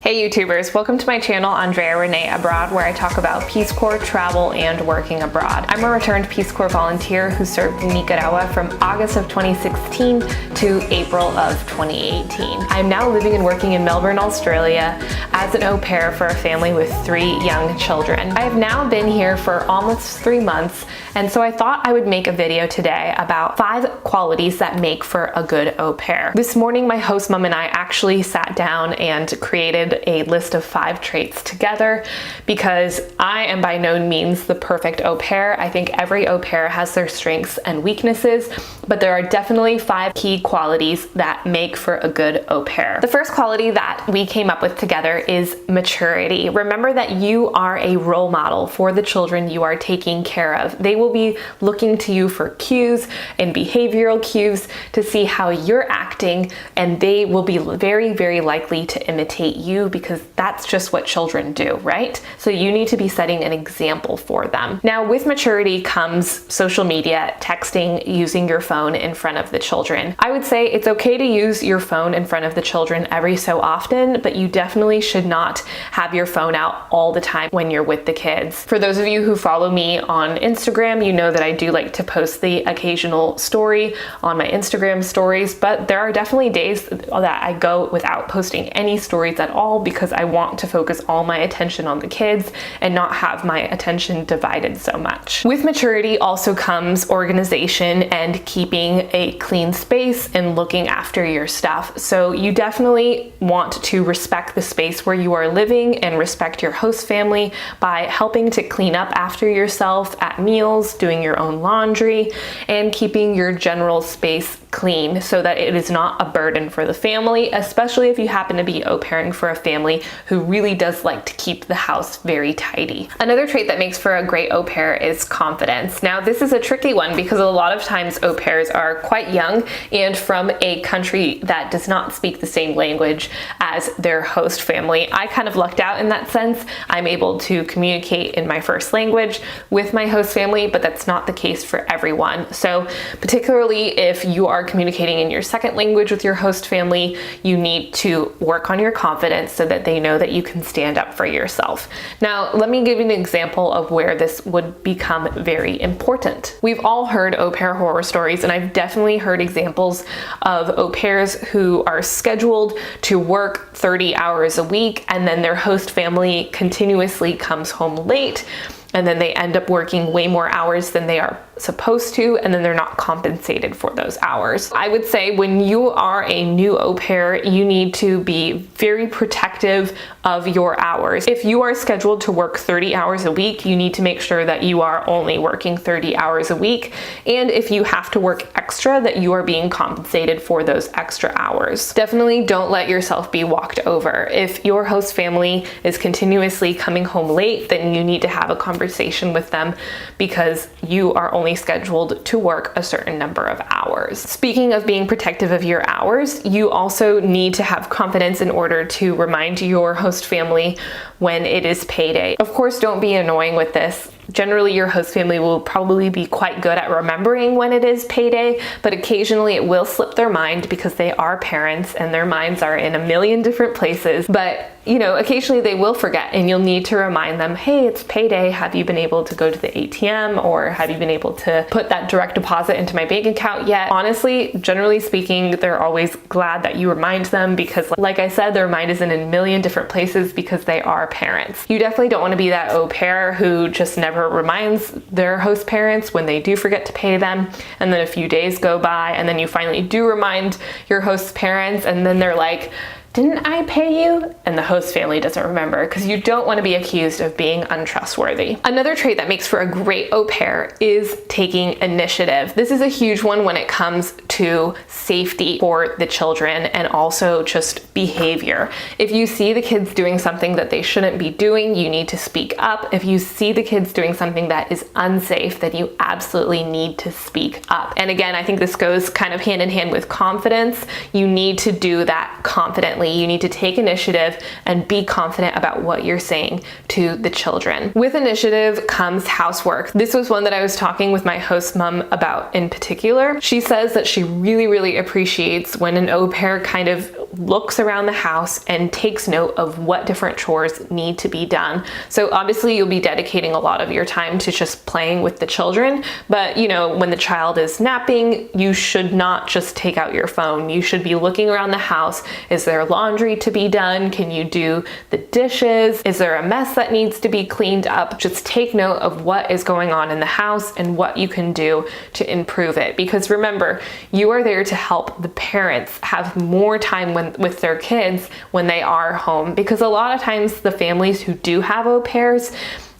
Hey YouTubers, welcome to my channel Andrea René Abroad, where I talk about Peace Corps, travel, and working abroad. I'm a returned Peace Corps volunteer who served in Nicaragua from August of 2016 to April of 2018. I'm now living and working in Melbourne, Australia as an au pair for a family with 3 young children. I have now been here for almost 3 months, and so I thought I would make a video today about 5 qualities that make for a good au pair. This morning my host mom and I actually sat down and created a list of 5 traits together because I am by no means the perfect au pair. I think every au pair has their strengths and weaknesses, but there are definitely 5 key qualities that make for a good au pair. The first quality that we came up with together is maturity. Remember that you are a role model for the children you are taking care of. They will be looking to you for cues and behavioral cues to see how you're acting, and they will be very, very likely to imitate you because that's just what children do, right? So you need to be setting an example for them. Now, with maturity comes social media, texting, using your phone in front of the children. I would say it's okay to use your phone in front of the children every so often, but you definitely should not have your phone out all the time when you're with the kids. For those of you who follow me on Instagram, you know that I do like to post the occasional story on my Instagram stories, but there are definitely days that I go without posting any stories at all because I want to focus all my attention on the kids and not have my attention divided so much. With maturity also comes organization and keeping a clean space and looking after your stuff. So you definitely want to respect the space where you are living and respect your host family by helping to clean up after yourself at meals, doing your own laundry, and keeping your general space clean so that it is not a burden for the family, especially if you happen to be au pairing for a family who really does like to keep the house very tidy. Another trait that makes for a great au pair is confidence. Now, this is a tricky one because a lot of times au pairs are quite young and from a country that does not speak the same language as their host family. I kind of lucked out in that sense. I'm able to communicate in my first language with my host family, but that's not the case for everyone. So particularly if you are communicating in your second language with your host family, you need to work on your confidence so that they know that you can stand up for yourself. Now, let me give you an example of where this would become very important. We've all heard au pair horror stories, and I've definitely heard examples of au pairs who are scheduled to work 30 hours a week, and then their host family continuously comes home late, and then they end up working way more hours than they are supposed to, and then they're not compensated for those hours. I would say when you are a new au pair, you need to be very protective of your hours. If you are scheduled to work 30 hours a week, you need to make sure that you are only working 30 hours a week. And if you have to work extra, that you are being compensated for those extra hours. Definitely don't let yourself be walked over. If your host family is continuously coming home late, then you need to have a conversation with them because you are only scheduled to work a certain number of hours. Speaking of being protective of your hours, you also need to have confidence in order to remind your host family when it is payday. Of course, don't be annoying with this. Generally, your host family will probably be quite good at remembering when it is payday, but occasionally it will slip their mind because they are parents and their minds are in a million different places. But you know, occasionally they will forget, and you'll need to remind them, hey, it's payday. Have you been able to go to the ATM, or have you been able to put that direct deposit into my bank account yet? Honestly, generally speaking, they're always glad that you remind them because, like I said, their mind is in a million different places because they are parents. You definitely don't want to be that au pair who just never reminds their host parents when they do forget to pay them, and then a few days go by and then you finally do remind your host's parents, and then they're like, didn't I pay you? And the host family doesn't remember because you don't want to be accused of being untrustworthy. Another trait that makes for a great au pair is taking initiative. This is a huge one when it comes to safety for the children and also just behavior. If you see the kids doing something that they shouldn't be doing, you need to speak up. If you see the kids doing something that is unsafe, then you absolutely need to speak up. And again, I think this goes kind of hand in hand with confidence. You need to do that confidently. You need to take initiative and be confident about what you're saying to the children. With initiative comes housework. This was one that I was talking with my host mom about in particular. She says that she really appreciates when an au pair kind of looks around the house and takes note of what different chores need to be done. So obviously you'll be dedicating a lot of your time to just playing with the children, but you know, when the child is napping, you should not just take out your phone. You should be looking around the house. Is there laundry to be done? Can you do the dishes? Is there a mess that needs to be cleaned up? Just take note of what is going on in the house and what you can do to improve it. Because remember, you are there to help the parents have more time with their kids when they are home. Because a lot of times the families who do have au pairs,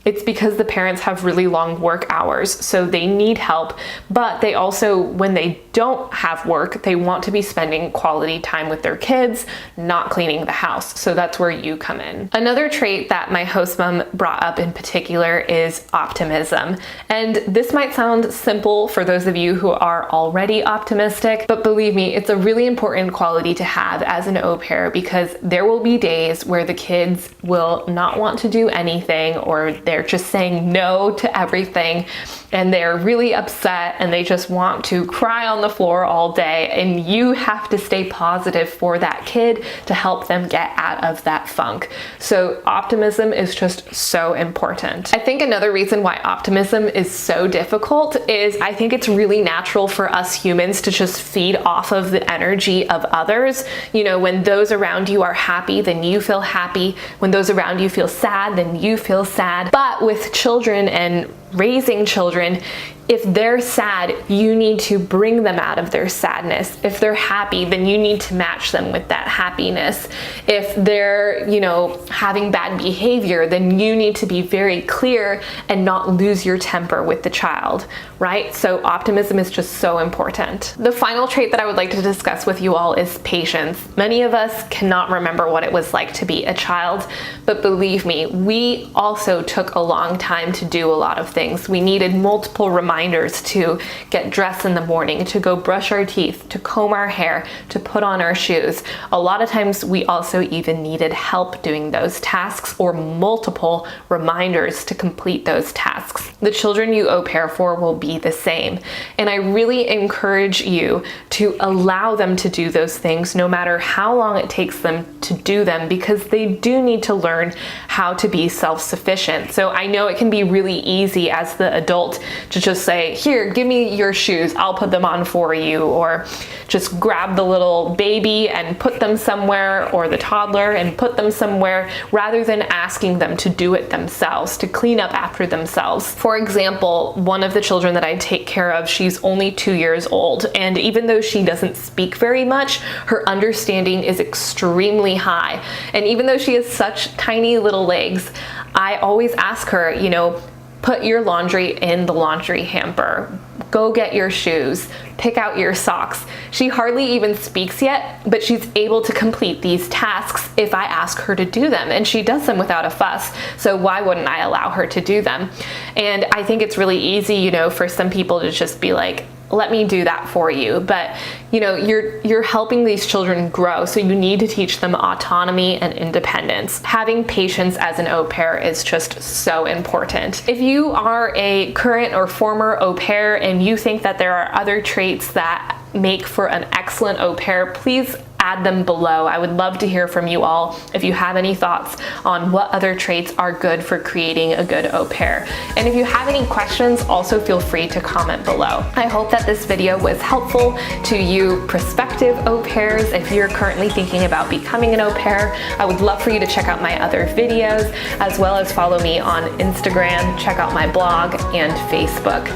it's because the parents have really long work hours, so they need help, but they also, when they don't have work, they want to be spending quality time with their kids, not cleaning the house. So that's where you come in. Another trait that my host mom brought up in particular is optimism. And this might sound simple for those of you who are already optimistic, but believe me, it's a really important quality to have as an au pair, because there will be days where the kids will not want to do anything, or they're just saying no to everything, and they're really upset and they just want to cry on the floor all day, and you have to stay positive for that kid to help them get out of that funk. So optimism is just so important. I think another reason why optimism is so difficult is I think it's really natural for us humans to just feed off of the energy of others. You know, when those around you are happy, then you feel happy. When those around you feel sad, then you feel sad. But with children and raising children, if they're sad, you need to bring them out of their sadness. If they're happy, then you need to match them with that happiness. If they're, you know, having bad behavior, then you need to be very clear and not lose your temper with the child, right? So optimism is just so important. The final trait that I would like to discuss with you all is patience. Many of us cannot remember what it was like to be a child, but believe me, we also took a long time to do a lot of things. We needed multiple reminders to get dressed in the morning, to go brush our teeth, to comb our hair, to put on our shoes. A lot of times we also even needed help doing those tasks, or multiple reminders to complete those tasks. The children you au pair for will be the same. And I really encourage you to allow them to do those things no matter how long it takes them to do them, because they do need to learn how to be self-sufficient. So I know it can be really easy as the adult to just say, here, give me your shoes, I'll put them on for you, or just grab the little baby and put them somewhere, or the toddler and put them somewhere, rather than asking them to do it themselves, to clean up after themselves. For example, one of the children that I take care of, she's only 2 years old, and even though she doesn't speak very much, her understanding is extremely high. And even though she has such tiny little legs, I always ask her, you know, put your laundry in the laundry hamper. Go get your shoes. Pick out your socks. She hardly even speaks yet, but she's able to complete these tasks if I ask her to do them, and she does them without a fuss. So why wouldn't I allow her to do them? And I think it's really easy, you know, for some people to just be like, let me do that for you. But you know, you're helping these children grow, so you need to teach them autonomy and independence. Having patience as an au pair is just so important. If you are a current or former au pair and you think that there are other traits that make for an excellent au pair, please add them below. I would love to hear from you all if you have any thoughts on what other traits are good for creating a good au pair. And if you have any questions, also feel free to comment below. I hope that this video was helpful to you prospective au pairs. If you're currently thinking about becoming an au pair, I would love for you to check out my other videos, as well as follow me on Instagram, check out my blog and Facebook.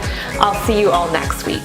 I'll see you all next week.